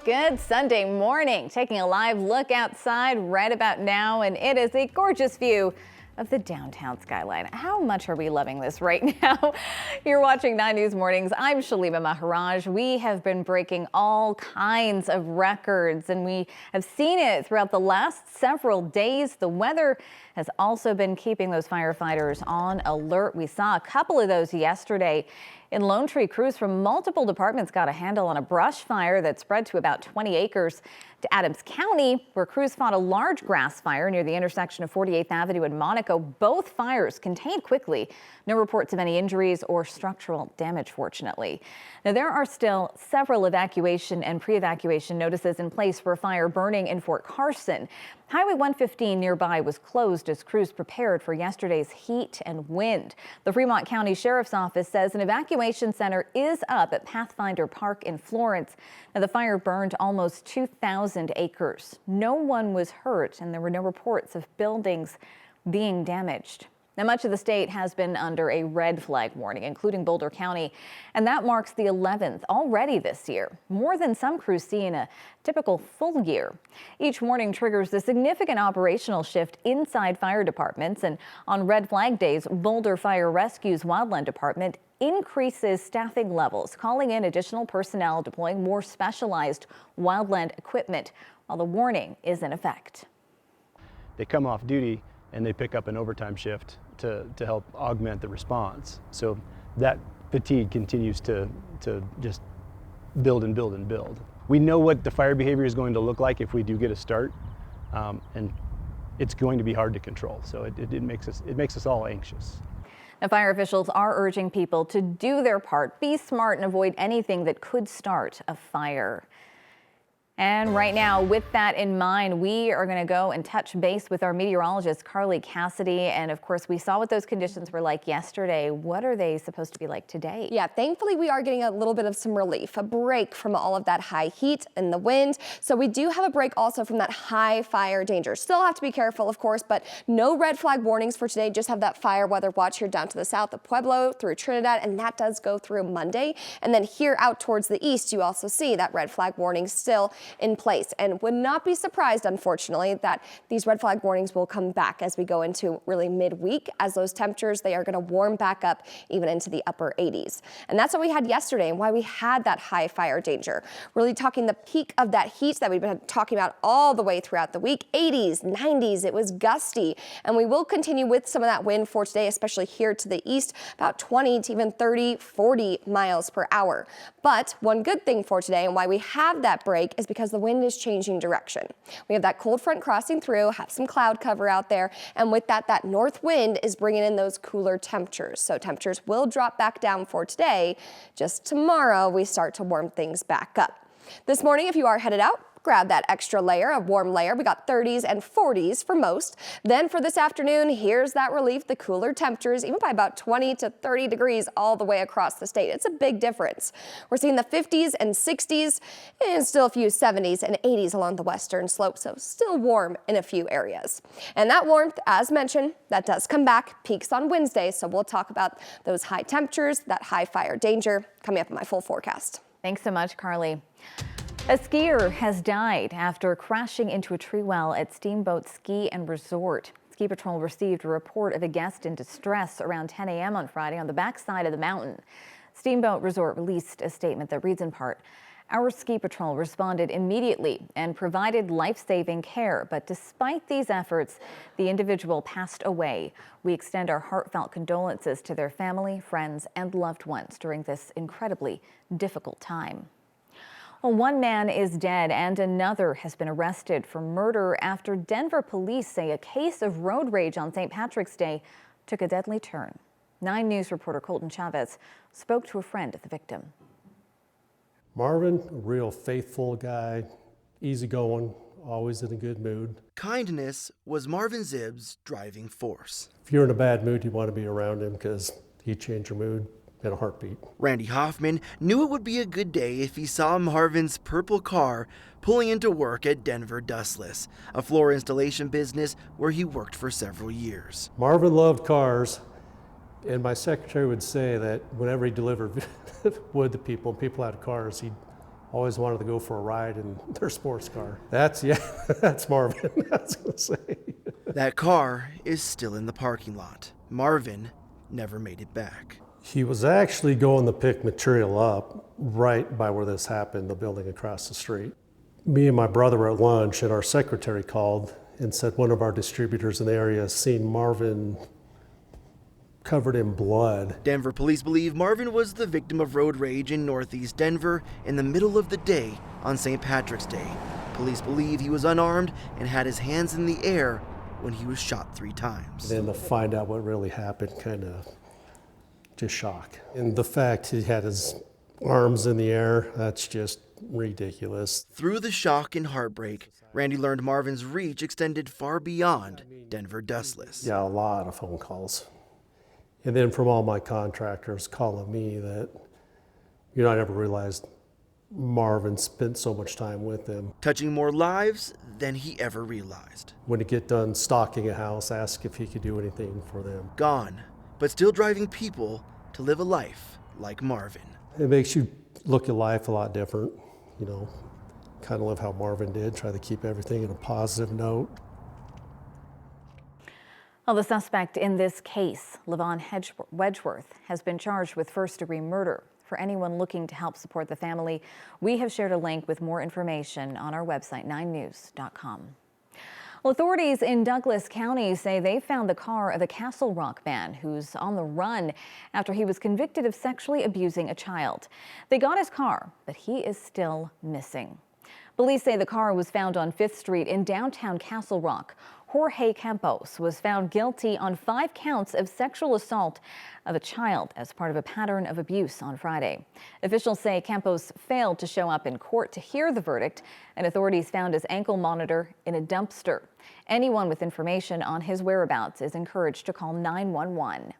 Good Sunday morning. Taking a live look outside right about now, and it is a gorgeous view of the downtown skyline. How much are we loving this right now? You're watching 9 News Mornings. I'm Shalima Maharaj. We have been breaking all kinds of records, and we have seen it throughout the last several days. The weather has also been keeping those firefighters on alert. We saw a couple of those yesterday. In Lone Tree, crews from multiple departments got a handle on a brush fire that spread to about 20 acres. To Adams County, where crews fought a large grass fire near the intersection of 48th Avenue and Monaco. Both fires contained quickly. No reports of any injuries or structural damage, fortunately. Now, there are still several evacuation and pre-evacuation notices in place for a fire burning in Fort Carson. Highway 115 nearby was closed as crews prepared for yesterday's heat and wind. The Fremont County Sheriff's Office says an evacuation center is up at Pathfinder Park in Florence. Now, the fire burned almost 2,000 acres. No one was hurt, and there were no reports of buildings being damaged. Now, much of the state has been under a red flag warning, including Boulder County, and that marks the 11th already this year, more than some crews see in a typical full year. Each warning triggers a significant operational shift inside fire departments, and on red flag days, Boulder Fire Rescue's Wildland Department increases staffing levels, calling in additional personnel, deploying more specialized wildland equipment while the warning is in effect. They come off duty and they pick up an overtime shift to help augment the response. So that fatigue continues to just build and build and build. We know what the fire behavior is going to look like if we do get a start, and it's going to be hard to control. So it makes us all anxious. Now, fire officials are urging people to do their part, be smart, and avoid anything that could start a fire. And right now, with that in mind, we are going to go and touch base with our meteorologist, Carly Cassidy. And of course, we saw what those conditions were like yesterday. What are they supposed to be like today? Yeah, thankfully, we are getting a little bit of some relief, a break from all of that high heat and the wind. So we do have a break also from that high fire danger. Still have to be careful, of course, but no red flag warnings for today. Just have that fire weather watch here down to the south of Pueblo through Trinidad, and that does go through Monday. And then here out towards the east, you also see that red flag warning still in place, and would not be surprised, unfortunately, that these red flag warnings will come back as we go into really midweek, as those temperatures, they are going to warm back up even into the upper 80s. And that's what we had yesterday and why we had that high fire danger. Really talking the peak of that heat that we've been talking about all the way throughout the week. 80s, 90s, it was gusty, and we will continue with some of that wind for today, especially here to the east, about 20 to even 30, 40 miles per hour. But one good thing for today and why we have that break is because the wind is changing direction. We have that cold front crossing through, have some cloud cover out there, and with that north wind is bringing in those cooler temperatures. So temperatures will drop back down for today. Just tomorrow, we start to warm things back up. This morning, if you are headed out, grab that extra layer, a warm layer. We got 30s and 40s for most. Then for this afternoon, here's that relief, the cooler temperatures, even by about 20 to 30 degrees all the way across the state. It's a big difference. We're seeing the 50s and 60s and still a few 70s and 80s along the western slope, so still warm in a few areas. And that warmth, as mentioned, that does come back, peaks on Wednesday, so we'll talk about those high temperatures, that high fire danger coming up in my full forecast. Thanks so much, Carly. A skier has died after crashing into a tree well at Steamboat Ski and Resort. Ski Patrol received a report of a guest in distress around 10 a.m. on Friday on the backside of the mountain. Steamboat Resort released a statement that reads in part, "Our Ski Patrol responded immediately and provided life-saving care, but despite these efforts, the individual passed away. We extend our heartfelt condolences to their family, friends, and loved ones during this incredibly difficult time." Well, one man is dead and another has been arrested for murder after Denver police say a case of road rage on St. Patrick's Day took a deadly turn. 9 News reporter Colton Chavez spoke to a friend of the victim. Marvin, a real faithful guy, easygoing, always in a good mood. Kindness was Marvin Zibb's driving force. If you're in a bad mood, you want to be around him because he'd change your mood in a heartbeat. Randy Hoffman knew it would be a good day if he saw Marvin's purple car pulling into work at Denver Dustless, a floor installation business where he worked for several years. Marvin loved cars, and my secretary would say that whenever he delivered wood to people, and people had cars, always wanted to go for a ride in their sports car. That's Marvin, I was gonna say. That car is still in the parking lot. Marvin never made it back. He was actually going to pick material up right by where this happened, the building across the street. Me and my brother were at lunch, and our secretary called and said one of our distributors in the area seen Marvin covered in blood. Denver police believe Marvin was the victim of road rage in northeast Denver in the middle of the day on St. Patrick's Day. Police believe he was unarmed and had his hands in the air when he was shot 3 times. Then to find out what really happened, kind of just shock. And the fact he had his arms in the air, that's just ridiculous. Through the shock and heartbreak, Randy learned Marvin's reach extended far beyond Denver dustless. Yeah, a lot of phone calls. And then from all my contractors calling me that, I never realized Marvin spent so much time with them. Touching more lives than he ever realized. When he get done stocking a house, ask if he could do anything for them. Gone, but still driving people to live a life like Marvin. It makes you look at life a lot different, kind of live how Marvin did, try to keep everything in a positive note. Well, the suspect in this case, Levon Wedgeworth, has been charged with first-degree murder. For anyone looking to help support the family, we have shared a link with more information on our website, 9news.com. Well, authorities in Douglas County say they found the car of a Castle Rock man who's on the run after he was convicted of sexually abusing a child. They got his car, but he is still missing. Police say the car was found on 5th Street in downtown Castle Rock. Jorge Campos was found guilty on 5 counts of sexual assault of a child as part of a pattern of abuse on Friday. Officials say Campos failed to show up in court to hear the verdict, and authorities found his ankle monitor in a dumpster. Anyone with information on his whereabouts is encouraged to call 911.